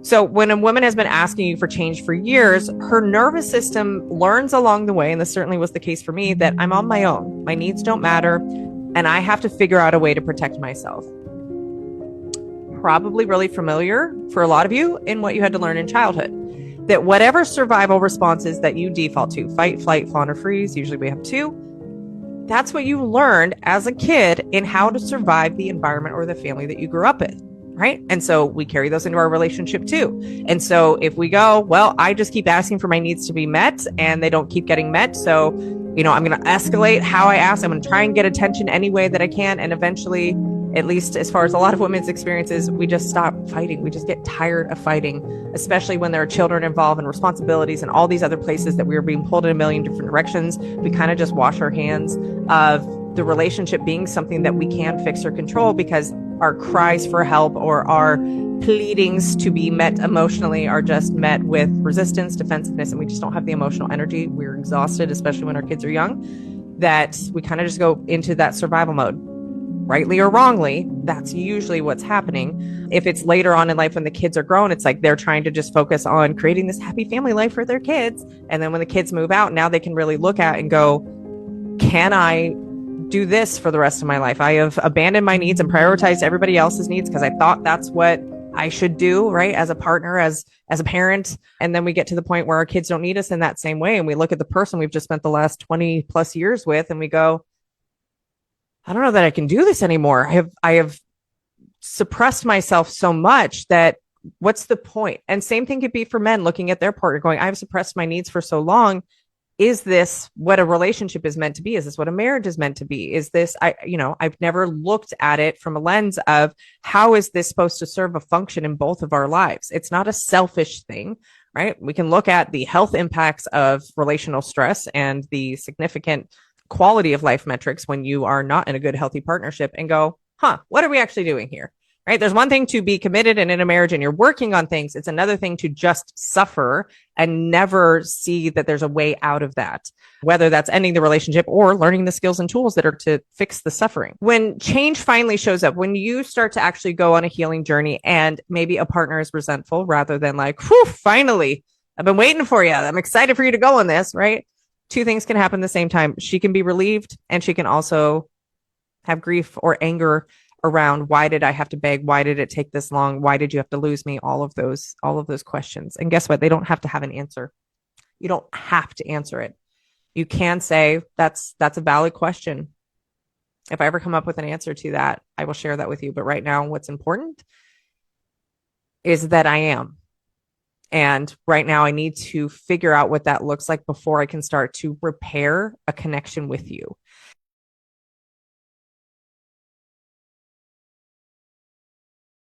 So when a woman has been asking you for change for years, her nervous system learns along the way, and this certainly was the case for me, that I'm on my own. My needs don't matter, and I have to figure out a way to protect myself. Probably really familiar for a lot of you in what you had to learn in childhood. That whatever survival responses that you default to, fight, flight, fawn, or freeze, usually we have two, that's what you learned as a kid in how to survive the environment or the family that you grew up in. Right. And so we carry those into our relationship too. And so if we go, well, I just keep asking for my needs to be met and they don't keep getting met. So, I'm going to escalate how I ask. I'm going to try and get attention any way that I can. And eventually, at least as far as a lot of women's experiences, we just stop fighting. We just get tired of fighting, especially when there are children involved and responsibilities and all these other places that we are being pulled in a million different directions. We kind of just wash our hands of the relationship being something that we can fix or control, because our cries for help or our pleadings to be met emotionally are just met with resistance, defensiveness, and we just don't have the emotional energy. We're exhausted, especially when our kids are young, that we kind of just go into that survival mode. Rightly or wrongly, that's usually what's happening. If it's later on in life when the kids are grown, it's like they're trying to just focus on creating this happy family life for their kids. And then when the kids move out, now they can really look at and go, can I do this for the rest of my life? I have abandoned my needs and prioritized everybody else's needs because I thought that's what I should do, right? As a partner, as a parent. And then we get to the point where our kids don't need us in that same way. And we look at the person we've just spent the last 20 plus years with and we go, I don't know that I can do this anymore. I have suppressed myself so much that what's the point? And same thing could be for men looking at their partner going, I've suppressed my needs for so long. Is this what a relationship is meant to be? Is this what a marriage is meant to be? Is this, I've never looked at it from a lens of how is this supposed to serve a function in both of our lives? It's not a selfish thing, right? We can look at the health impacts of relational stress and the significant quality of life metrics when you are not in a good, healthy partnership and go, what are we actually doing here? Right? There's one thing to be committed and in a marriage and you're working on things. It's another thing to just suffer and never see that there's a way out of that, whether that's ending the relationship or learning the skills and tools that are to fix the suffering. When change finally shows up, when you start to actually go on a healing journey and maybe a partner is resentful rather than like, whew, finally, I've been waiting for you. I'm excited for you to go on this, right? Two things can happen at the same time. She can be relieved and she can also have grief or anger around, why did I have to beg? Why did it take this long? Why did you have to lose me? All of those questions. And guess what? They don't have to have an answer. You don't have to answer it. You can say that's a valid question. If I ever come up with an answer to that, I will share that with you. But right now, what's important is that I am. And right now I need to figure out what that looks like before I can start to repair a connection with you.